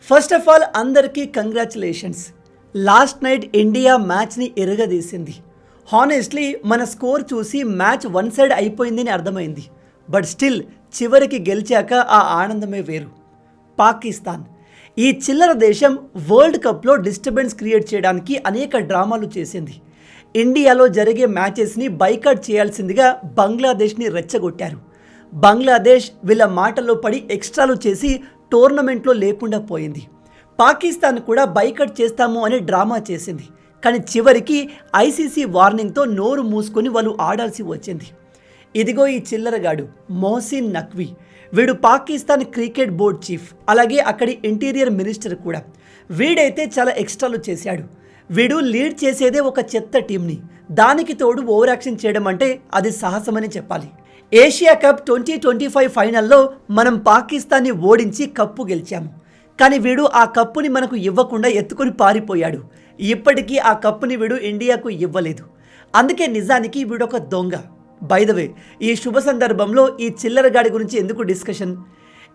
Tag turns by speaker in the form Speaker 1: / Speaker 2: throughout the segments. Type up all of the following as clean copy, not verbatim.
Speaker 1: First of all అందరికీ congratulations. Last night India మ్యాచ్ని ఎరగదీసింది. హానెస్ట్లీ మన స్కోర్ చూసి మ్యాచ్ వన్ సైడ్ అయిపోయిందని అర్థమైంది. బట్ స్టిల్ చివరికి గెలిచాక ఆ ఆనందమే వేరు. పాకిస్తాన్ ఈ చిల్లర దేశం వరల్డ్ కప్లో డిస్టర్బెన్స్ క్రియేట్ చేయడానికి అనేక డ్రామాలు చేసింది. ఇండియాలో జరిగే మ్యాచెస్ని బైకాట్ చేయాల్సిందిగా బంగ్లాదేశ్ని రెచ్చగొట్టారు. బంగ్లాదేశ్ వీళ్ళ మాటల్లో పడి ఎక్స్ట్రాలు చేసి టోర్నమెంట్లో లేకుండా పోయింది. పాకిస్తాన్ కూడా బైకట్ చేస్తాము అని డ్రామా చేసింది. కానీ చివరికి ఐసీసీ వార్నింగ్తో నోరు మూసుకొని వాళ్ళు ఆడాల్సి వచ్చింది. ఇదిగో ఈ చిల్లరగాడు మొహసిన్ నఖ్వీ. వీడు పాకిస్తాన్ క్రికెట్ బోర్డ్ చీఫ్, అలాగే అక్కడి ఇంటీరియర్ మినిస్టర్ కూడా. వీడైతే చాలా ఎక్స్ట్రాలు చేశాడు. వీడు లీడ్ చేసేదే ఒక చెత్త టీంని, దానికి తోడు ఓవర్ యాక్షన్ చేయడం అంటే అది సాహసమని చెప్పాలి. ఏషియా కప్ 2025 ఫైనల్లో మనం పాకిస్తాన్ని ఓడించి కప్పు గెలిచాము. కానీ వీడు ఆ కప్పుని మనకు ఇవ్వకుండా ఎత్తుకొని పారిపోయాడు. ఇప్పటికీ ఆ కప్పుని వీడు ఇండియాకు ఇవ్వలేదు. అందుకే నిజానికి వీడొక దొంగ. బై ద వే, ఈ శుభ సందర్భంలో ఈ చిల్లరగాడి గురించి ఎందుకు డిస్కషన్?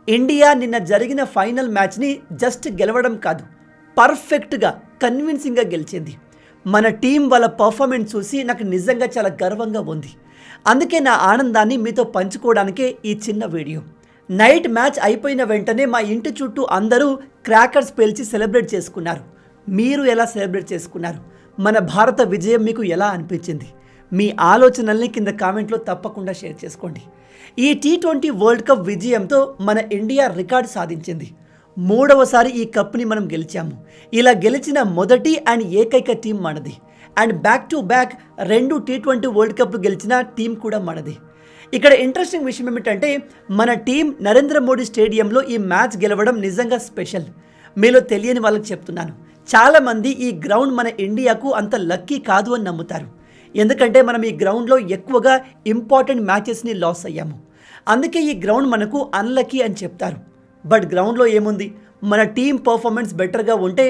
Speaker 1: ఇండియా నిన్న జరిగిన ఫైనల్ మ్యాచ్ని జస్ట్ గెలవడం కాదు, పర్ఫెక్ట్గా కన్విన్సింగ్గా గెలిచింది. మన టీం వాళ్ళ పర్ఫార్మెన్స్ చూసి నాకు నిజంగా చాలా గర్వంగా ఉంది. అందుకే నా ఆనందాన్ని మీతో పంచుకోవడానికే ఈ చిన్న వీడియో. నైట్ మ్యాచ్ అయిపోయిన వెంటనే మా ఇంటి చుట్టూ అందరూ క్రాకర్స్ పేల్చి సెలబ్రేట్ చేసుకున్నారు. మీరు ఎలా సెలబ్రేట్ చేసుకున్నారు? మన భారత విజయం మీకు ఎలా అనిపించింది? మీ ఆలోచనల్ని కింద కామెంట్లో తప్పకుండా షేర్ చేసుకోండి. ఈ T20 వరల్డ్ కప్ విజయంతో మన ఇండియా రికార్డు సాధించింది. 3వసారి ఈ కప్ని మనం గెలిచాము. ఇలా గెలిచిన మొదటి అండ్ ఏకైక టీం మనది. And back to back 2 T20 world కప్లు గెలిచిన టీం కూడా మనది. ఇక్కడ ఇంట్రెస్టింగ్ విషయం ఏమిటంటే మన టీం నరేంద్ర మోడీ స్టేడియంలో ఈ మ్యాచ్ గెలవడం నిజంగా స్పెషల్. మీలో తెలియని వాళ్ళకి చెప్తున్నాను, చాలామంది ఈ గ్రౌండ్ మన ఇండియాకు అంత లక్కీ కాదు అని నమ్ముతారు. ఎందుకంటే మనం ఈ గ్రౌండ్లో ఎక్కువగా ఇంపార్టెంట్ మ్యాచెస్ని లాస్ అయ్యాము. అందుకే ఈ గ్రౌండ్ మనకు అన్లక్కీ అని చెప్తారు. బట్ గ్రౌండ్లో ఏముంది, మన టీం పర్ఫార్మెన్స్ బెటర్గా ఉంటే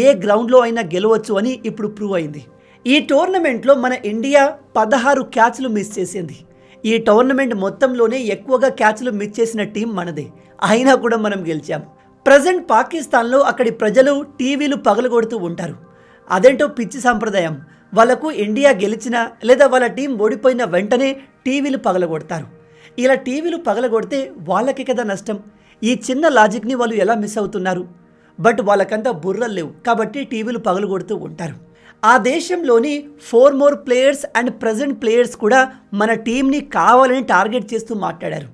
Speaker 1: ఏ గ్రౌండ్లో అయినా గెలవచ్చు అని ఇప్పుడు ప్రూవ్ అయింది. ఈ టోర్నమెంట్లో మన ఇండియా 16 క్యాచ్లు మిస్ చేసింది. ఈ టోర్నమెంట్ మొత్తంలోనే ఎక్కువగా క్యాచ్లు మిస్ చేసిన టీం మనదే. అయినా కూడా మనం గెలిచాము. ప్రజెంట్ పాకిస్తాన్లో అక్కడి ప్రజలు టీవీలు పగలగొడుతూ ఉంటారు. అదేంటో పిచ్చి సాంప్రదాయం. వాళ్ళకు ఇండియా గెలిచినా లేదా వాళ్ళ టీం ఓడిపోయిన వెంటనే టీవీలు పగలగొడతారు. ఇలా టీవీలు పగలగొడితే వాళ్ళకి కదా నష్టం. ఈ చిన్న లాజిక్ని వాళ్ళు ఎలా మిస్ అవుతున్నారు? బట్ వాళ్ళకంతా బుర్రలు లేవు కాబట్టి టీవీలు పగలగొడుతూ ఉంటారు. ఆ దేశంలోని 4 more players and present players కూడా మన టీంని కావాలని టార్గెట్ చేస్తూ మాట్లాడారు.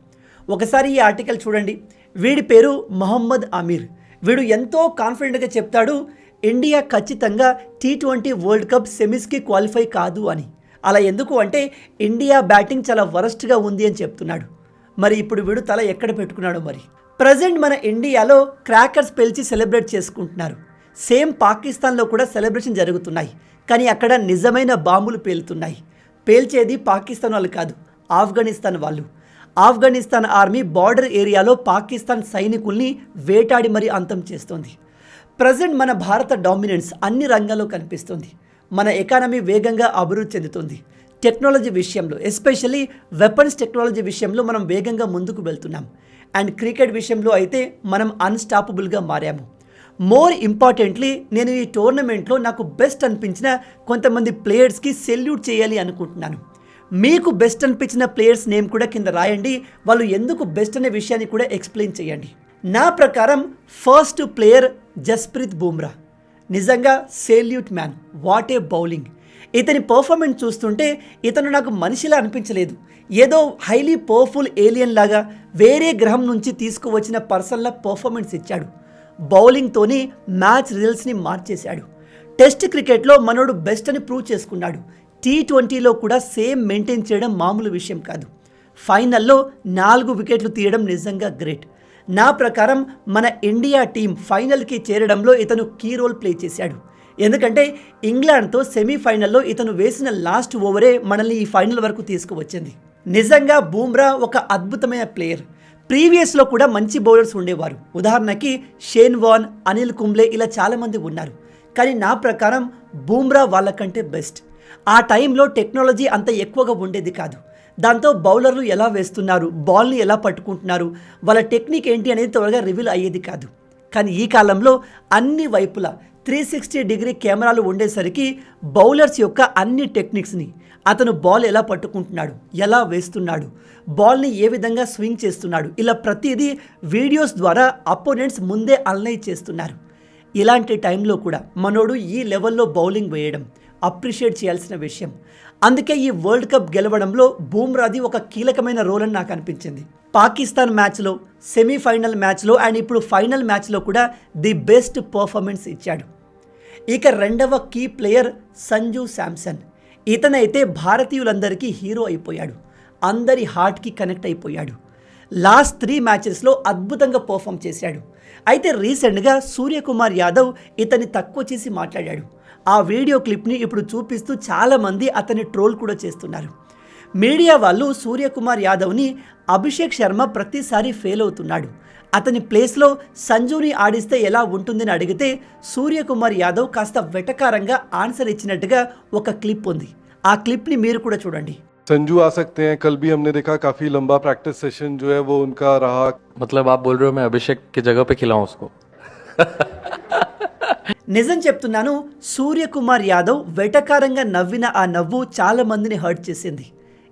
Speaker 1: ఒకసారి ఈ ఆర్టికల్ చూడండి. వీడి పేరు మొహమ్మద్ అమీర్. వీడు ఎంతో కాన్ఫిడెంట్గా చెప్తాడు ఇండియా ఖచ్చితంగా T20 వరల్డ్ కప్ సెమీస్కి క్వాలిఫై కాదు అని. అలా ఎందుకు అంటే ఇండియా బ్యాటింగ్ చాలా వరస్ట్గా ఉంది అని చెప్తున్నాడు. మరి ఇప్పుడు వీడు తల ఎక్కడ పెట్టుకున్నాడు? మరి ప్రజెంట్ మన ఇండియాలో క్రాకర్స్ పేల్చి సెలబ్రేట్ చేసుకుంటున్నారు. సేమ్ పాకిస్తాన్లో కూడా సెలబ్రేషన్ జరుగుతున్నాయి. కానీ అక్కడ నిజమైన బాంబులు పేలుతున్నాయి. పేల్చేది పాకిస్తాన్ వాళ్ళు కాదు, ఆఫ్ఘనిస్తాన్ వాళ్ళు. ఆఫ్ఘనిస్తాన్ ఆర్మీ బార్డర్ ఏరియాలో పాకిస్తాన్ సైనికుల్ని వేటాడి మరీ అంతం చేస్తోంది. ప్రజెంట్ మన భారత డామినెన్స్ అన్ని రంగాల్లో కనిపిస్తుంది. మన ఎకానమీ వేగంగా అభివృద్ధి చెందుతుంది. టెక్నాలజీ విషయంలో, ఎస్పెషల్లీ వెపన్స్ టెక్నాలజీ విషయంలో మనం వేగంగా ముందుకు వెళ్తున్నాం. అండ్ క్రికెట్ విషయంలో అయితే మనం అన్స్టాపబుల్గా మారాము. మోర్ ఇంపార్టెంట్లీ నేను ఈ టోర్నమెంట్లో నాకు బెస్ట్ అనిపించిన కొంతమంది ప్లేయర్స్కి సెల్యూట్ చేయాలి అనుకుంటున్నాను. మీకు బెస్ట్ అనిపించిన ప్లేయర్స్ నేమ్ కూడా కింద రాయండి. వాళ్ళు ఎందుకు బెస్ట్ అనే విషయాన్ని కూడా ఎక్స్ప్లెయిన్ చేయండి. నా ప్రకారం ఫస్ట్ ప్లేయర్ జస్ప్రీత్ బుమ్రా. నిజంగా salute man, what a bowling. ఇతని పర్ఫార్మెన్స్ చూస్తుంటే ఇతను నాకు మనిషిలా అనిపించలేదు. ఏదో హైలీ పవర్ఫుల్ ఏలియన్ లాగా వేరే గ్రహం నుంచి తీసుకువచ్చిన పర్సన్లా పర్ఫార్మెన్స్ ఇచ్చాడు. బౌలింగ్తోని మ్యాచ్ రిజల్ట్స్ని మార్చేశాడు. టెస్ట్ క్రికెట్లో మనోడు బెస్ట్ అని ప్రూవ్ చేసుకున్నాడు. T20లో కూడా సేమ్ మెయింటైన్ చేయడం మామూలు విషయం కాదు. ఫైనల్లో 4 వికెట్లు తీయడం నిజంగా గ్రేట్. నా ప్రకారం మన ఇండియా టీం ఫైనల్కి చేరడంలో ఇతను కీ రోల్ ప్లే చేశాడు. ఎందుకంటే ఇంగ్లాండ్తో సెమీఫైనల్లో ఇతను వేసిన లాస్ట్ ఓవరే మనల్ని ఈ ఫైనల్ వరకు తీసుకువచ్చింది. నిజంగా బూమ్రా ఒక అద్భుతమైన ప్లేయర్. ప్రీవియస్లో కూడా మంచి బౌలర్స్ ఉండేవారు. ఉదాహరణకి షేన్ వాన్, అనిల్ కుంబ్లే ఇలా చాలామంది ఉన్నారు. కానీ నా ప్రకారం బూమ్రా వాళ్ళకంటే బెస్ట్. ఆ టైంలో టెక్నాలజీ అంత ఎక్కువగా ఉండేది కాదు. దాంతో బౌలర్లు ఎలా వేస్తున్నారు, బాల్ని ఎలా పట్టుకుంటున్నారు, వాళ్ళ టెక్నిక్ ఏంటి అనేది త్వరగా రివీల్ అయ్యేది కాదు. కానీ ఈ కాలంలో అన్ని వైపులా 360 డిగ్రీ కెమెరాలు ఉండేసరికి బౌలర్స్ యొక్క అన్ని టెక్నిక్స్ని, అతను బాల్ ఎలా పట్టుకుంటున్నాడు, ఎలా వేస్తున్నాడు, బాల్ని ఏ విధంగా స్వింగ్ చేస్తున్నాడు, ఇలా ప్రతిదీ వీడియోస్ ద్వారా అపోనెంట్స్ ముందే అనలైజ్ చేస్తున్నారు. ఇలాంటి టైంలో కూడా మనోడు ఈ లెవెల్లో బౌలింగ్ వేయడం అప్రిషియేట్ చేయాల్సిన విషయం. అందుకే ఈ వరల్డ్ కప్ గెలవడంలో బూమ్రాది ఒక కీలకమైన రోల్ అని నాకు అనిపించింది. పాకిస్తాన్ మ్యాచ్లో, సెమీఫైనల్ మ్యాచ్లో అండ్ ఇప్పుడు ఫైనల్ మ్యాచ్లో కూడా ది బెస్ట్ పర్ఫార్మెన్స్ ఇచ్చాడు. ఇక రెండవ కీ ప్లేయర్ సంజు శాంసన్. ఇతనైతే భారతీయులందరికీ హీరో అయిపోయాడు, అందరి హార్ట్కి కనెక్ట్ అయిపోయాడు. లాస్ట్ 3 మ్యాచెస్లో అద్భుతంగా పర్ఫామ్ చేశాడు. అయితే రీసెంట్గా సూర్యకుమార్ యాదవ్ ఇతన్ని తక్కువ చేసి మాట్లాడాడు. ఆ వీడియో క్లిప్ని ఇప్పుడు చూపిస్తూ చాలామంది అతన్ని ట్రోల్ కూడా చేస్తున్నారు. మీడియా వాళ్ళు సూర్యకుమార్ యాదవ్ని అభిషేక్ శర్మ ప్రతిసారి ఫెయిల్ అవుతున్నాడు, అతని ప్లేస్లో సంజుని ఆడిస్తే ఎలా ఉంటుందని అడిగితే సూర్యకుమార్ యాదవ్ కాస్త వెటకారంగా ఆన్సర్ ఇచ్చినట్టుగా ఒక క్లిప్ ఉంది. ఆ క్లిప్ని మీరు కూడా చూడండి.
Speaker 2: संजू आ सकते हैं, कल भी हमने देखा काफी लंबा प्रैक्टिस सेशन जो है वो उनका रहा.
Speaker 3: मतलब आप बोल रहे हो मैं अभिषेक की जगह पे खिलाऊं उसको?
Speaker 1: నిజం చెప్తున్నాను, సూర్యకుమార్ యాదవ్ వెటకారంగా నవ్విన ఆ నవ్వు చాలా మందిని హర్ట్ చేసింది.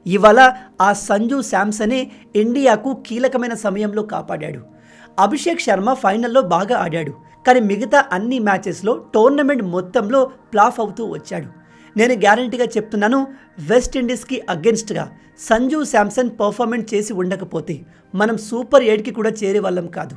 Speaker 1: ఇవాళ ఆ సంజు శాంసనే ఇండియాకు కీలకమైన సమయంలో కాపాడాడు. అభిషేక్ శర్మ ఫైనల్లో బాగా ఆడాడు, కానీ మిగతా అన్ని మ్యాచెస్లో టోర్నమెంట్ మొత్తంలో ప్లాఫ్ అవుతూ వచ్చాడు. నేను గ్యారంటీగా చెప్తున్నాను, వెస్టిండీస్కి అగెన్స్ట్గా సంజు శాంసన్ పర్ఫార్మెన్స్ చేసి ఉండకపోతే మనం సూపర్ 8కి కూడా చేరే వాళ్ళం కాదు.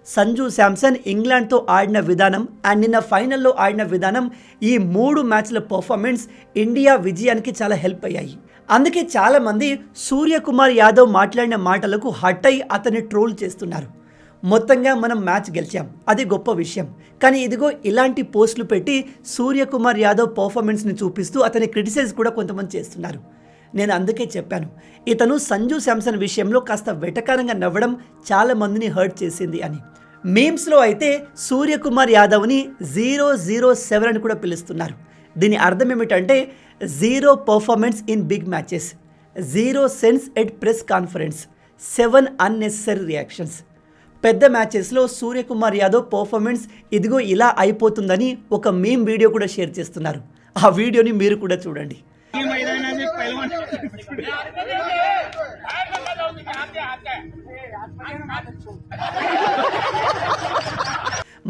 Speaker 1: సంజు శాంసన్ ఇంగ్లాండ్తో ఆడిన విధానం అండ్ నిన్న ఫైనల్లో ఆడిన విధానం, ఈ 3 మ్యాచ్ల పర్ఫార్మెన్స్ ఇండియా విజయానికి చాలా హెల్ప్ అయ్యాయి. అందుకే చాలామంది సూర్యకుమార్ యాదవ్ మాట్లాడిన మాటలకు హట్ అయి అతన్ని ట్రోల్ చేస్తున్నారు. మొత్తంగా మనం మ్యాచ్ గెలిచాం, అది గొప్ప విషయం, కానీ ఇదిగో ఇలాంటి పోస్టులు పెట్టి సూర్యకుమార్ యాదవ్ పర్ఫార్మెన్స్ని చూపిస్తూ అతని క్రిటిసైజ్ కూడా కొంతమంది చేస్తున్నారు. నేను అందుకే చెప్పాను, ఇతను సంజు శాంసన్ విషయంలో కాస్త వెటకారంగా నవ్వడం చాలా మందిని హర్ట్ చేసింది అని. మీమ్స్లో అయితే సూర్యకుమార్ యాదవ్ని 007 అని కూడా పిలుస్తున్నారు. దీని అర్థం ఏమిటంటే 0 performance in big matches, 0 sense at press conference, 7 unnecessary reactions. పెద్ద మ్యాచెస్లో సూర్యకుమార్ యాదవ్ పర్ఫార్మెన్స్ ఇదిగో ఇలా అయిపోతుందని ఒక మీమ్ వీడియో కూడా షేర్ చేస్తున్నారు. ఆ వీడియోని మీరు కూడా చూడండి.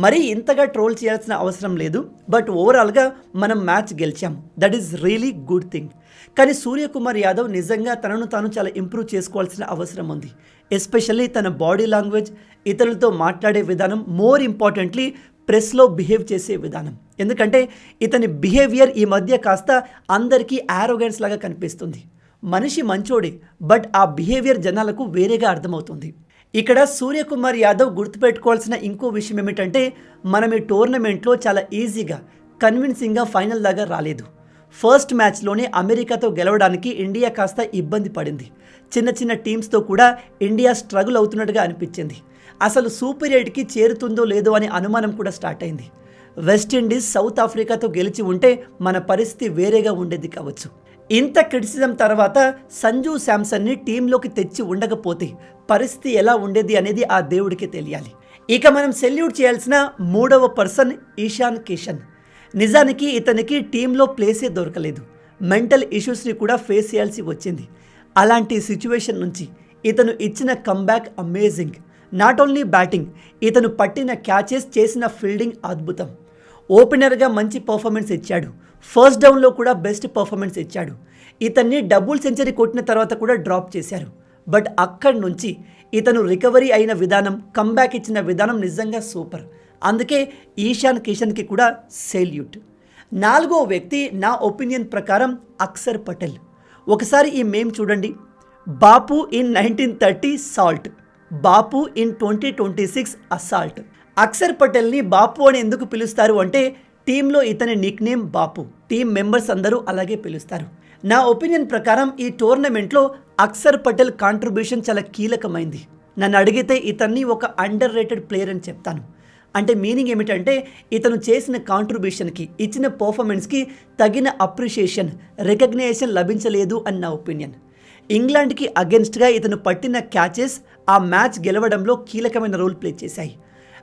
Speaker 1: మరి ఇంతగా ట్రోల్ చేయాల్సిన అవసరం లేదు, బట్ ఓవరాల్గా మనం మ్యాచ్ గెలిచాం, that is really good thing. కానీ సూర్యకుమార్ యాదవ్ నిజంగా తనను తాను చాలా ఇంప్రూవ్ చేసుకోవాల్సిన అవసరం ఉంది. ఎస్పెషల్లీ తన బాడీ లాంగ్వేజ్, ఇతరులతో మాట్లాడే విధానం, మోర్ ఇంపార్టెంట్లీ ప్రెస్లో బిహేవ్ చేసే విధానం. ఎందుకంటే ఇతని బిహేవియర్ ఈ మధ్య కాస్త అందరికీ యారోగెన్స్ లాగా కనిపిస్తుంది. మనిషి మంచోడే, బట్ ఆ బిహేవియర్ జనాలకు వేరేగా అర్థమవుతుంది. ఇక్కడ సూర్యకుమార్ యాదవ్ గుర్తుపెట్టుకోవాల్సిన ఇంకో విషయం ఏమిటంటే, మనం ఈ టోర్నమెంట్లో చాలా ఈజీగా కన్విన్సింగ్గా ఫైనల్ దాకా రాలేదు. ఫస్ట్ మ్యాచ్లోనే అమెరికాతో గెలవడానికి ఇండియా కాస్త ఇబ్బంది పడింది. చిన్న చిన్న టీమ్స్తో కూడా ఇండియా స్ట్రగుల్ అవుతున్నట్టుగా అనిపించింది. అసలు సూపర్ 8కి చేరుతుందో లేదో అనే అనుమానం కూడా స్టార్ట్ అయింది. వెస్టిండీస్ సౌత్ ఆఫ్రికాతో గెలిచి ఉంటే మన పరిస్థితి వేరేగా ఉండేది కావచ్చు. ఇంత క్రిటిసిజం తర్వాత సంజు శాంసన్ని టీంలోకి తెచ్చి ఉండకపోతే పరిస్థితి ఎలా ఉండేది అనేది ఆ దేవుడికి తెలియాలి. ఇక మనం సెల్యూట్ చేయాల్సిన 3వ పర్సన్ ఈశాన్ కిషన్. నిజానికి ఇతనికి టీంలో ప్లేసే దొరకలేదు, మెంటల్ ఇష్యూస్ని కూడా ఫేస్ చేయాల్సి వచ్చింది. అలాంటి సిచ్యువేషన్ నుంచి ఇతను ఇచ్చిన comeback amazing. Not only batting, ఇతను పట్టిన క్యాచెస్, చేసిన ఫీల్డింగ్ అద్భుతం. ఓపెనర్గా మంచి పర్ఫార్మెన్స్ ఇచ్చాడు, ఫస్ట్ డౌన్లో కూడా బెస్ట్ పర్ఫార్మెన్స్ ఇచ్చాడు. ఇతన్ని డబుల్ సెంచరీ కొట్టిన తర్వాత కూడా డ్రాప్ చేశారు, బట్ అక్కడి నుంచి ఇతను రికవరీ అయిన విధానం, కంబ్యాక్ ఇచ్చిన విధానం నిజంగా సూపర్. అందుకే ఈశాన్ కిషన్కి కూడా సెల్యూట్. 4వ వ్యక్తి నా ఒపీనియన్ ప్రకారం అక్షర్ పటేల్. ఒకసారి ఈ మేమ్ చూడండి. Bapu in 1930 salt, Bapu in 2026 assault. Akshar పటేల్ని బాపు అని ఎందుకు పిలుస్తారు అంటే, టీంలో ఇతని nickname Bapu, team members అందరూ అలాగే పిలుస్తారు. నా ఒపీనియన్ ప్రకారం ఈ టోర్నమెంట్లో అక్షర్ పటేల్ కాంట్రిబ్యూషన్ చాలా కీలకమైంది. నన్ను అడిగితే ఇతన్ని ఒక అండర్ రేటెడ్ ప్లేయర్ అని చెప్తాను. అంటే మీనింగ్ ఏమిటంటే, ఇతను చేసిన కాంట్రిబ్యూషన్కి, ఇచ్చిన పర్ఫార్మెన్స్కి తగిన అప్రిషియేషన్, రికగ్నేషన్ లభించలేదు అని నా ఒపీనియన్. ఇంగ్లాండ్కి అగెన్స్ట్గా ఇతను పట్టిన క్యాచెస్ ఆ మ్యాచ్ గెలవడంలో కీలకమైన రోల్ ప్లే చేశాయి.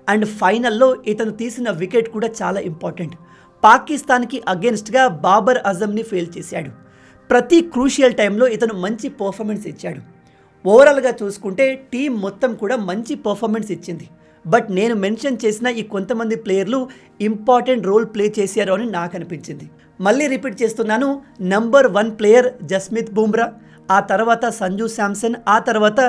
Speaker 1: అండ్ ఫైనల్లో ఇతను తీసిన వికెట్ కూడా చాలా ఇంపార్టెంట్. పాకిస్తాన్కి అగేన్స్ట్గా బాబర్ అజమ్ని ఫెయిల్ చేశాడు. ప్రతి క్రూషియల్ టైంలో ఇతను మంచి పర్ఫార్మెన్స్ ఇచ్చాడు. ఓవరాల్గా చూసుకుంటే టీం మొత్తం కూడా మంచి పర్ఫార్మెన్స్ ఇచ్చింది. బట్ నేను మెన్షన్ చేసిన ఈ కొంతమంది ప్లేయర్లు ఇంపార్టెంట్ రోల్ ప్లే చేశారు అని నాకు అనిపించింది. మళ్ళీ రిపీట్ చేస్తున్నాను, నంబర్ 1 ప్లేయర్ జస్మిత్ బుమ్రా, ఆ తర్వాత సంజు శాంసన్, ఆ తర్వాత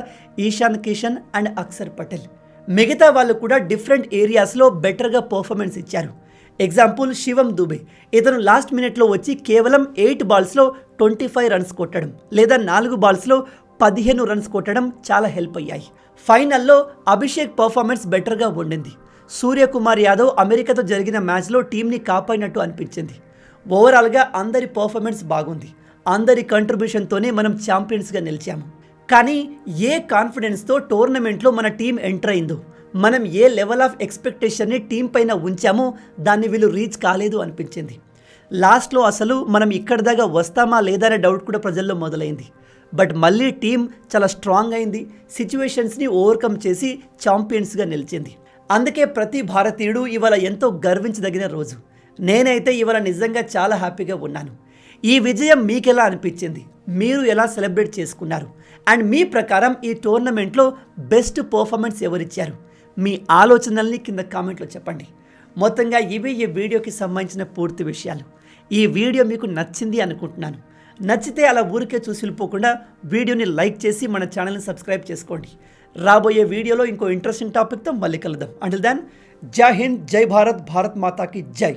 Speaker 1: ఈశాన్ కిషన్ అండ్ అక్షర్ పటేల్. మిగతా వాళ్ళు కూడా డిఫరెంట్ ఏరియాస్లో బెటర్గా పర్ఫార్మెన్స్ ఇచ్చారు. ఎగ్జాంపుల్ శివం దుబే, ఇతను లాస్ట్ మినిట్లో వచ్చి కేవలం 8 బాల్స్లో 25 రన్స్ కొట్టడం, లేదా 4 బాల్స్లో 15 రన్స్ కొట్టడం చాలా హెల్ప్ అయ్యాయి. ఫైనల్లో అభిషేక్ పర్ఫార్మెన్స్ బెటర్గా ఉండింది. సూర్యకుమార్ యాదవ్ అమెరికాతో జరిగిన మ్యాచ్లో టీంని కాపాడినట్టు అనిపించింది. ఓవరాల్గా అందరి పర్ఫార్మెన్స్ బాగుంది. అందరి కంట్రిబ్యూషన్తోనే మనం ఛాంపియన్స్గా నిలిచాము. కానీ ఏ కాన్ఫిడెన్స్తో టోర్నమెంట్లో మన టీం ఎంటర్ అయిందో, మనం ఏ లెవెల్ ఆఫ్ ఎక్స్పెక్టేషన్ని టీం పైన ఉంచామో దాన్ని వీళ్ళు రీచ్ కాలేదు అనిపించింది. లాస్ట్లో అసలు మనం ఇక్కడి దాకా వస్తామా లేదా అనే డౌట్ కూడా ప్రజల్లో మొదలైంది. బట్ మళ్ళీ టీం చాలా స్ట్రాంగ్ అయింది, సిచ్యువేషన్స్ని ఓవర్కమ్ చేసి ఛాంపియన్స్గా నిలిచింది. అందుకే ప్రతి భారతీయుడు ఇవాళ ఎంతో గర్వించదగిన రోజు. నేనైతే ఇవాళ నిజంగా చాలా హ్యాపీగా ఉన్నాను. ఈ విజయం మీకెలా అనిపించింది? మీరు ఎలా సెలబ్రేట్ చేసుకున్నారు? అండ్ మీ ప్రకారం ఈ టోర్నమెంట్లో బెస్ట్ పర్ఫార్మెన్స్ ఎవరిచ్చారు? మీ ఆలోచనల్ని కింద కామెంట్లో చెప్పండి. మొత్తంగా ఇవి ఈ వీడియోకి సంబంధించిన పూర్తి విషయాలు. ఈ వీడియో మీకు నచ్చింది అనుకుంటున్నాను. నచ్చితే అలా ఊరికే చూసి వెళ్ళిపోకుండా వీడియోని లైక్ చేసి మన ఛానల్ని సబ్స్క్రైబ్ చేసుకోండి. రాబోయే వీడియోలో ఇంకో ఇంట్రెస్టింగ్ టాపిక్తో మళ్ళీ కలుద్దాం. అంటిల్ దెన్, జై హింద్, జై భారత్, భారత్ మాతాకి జై.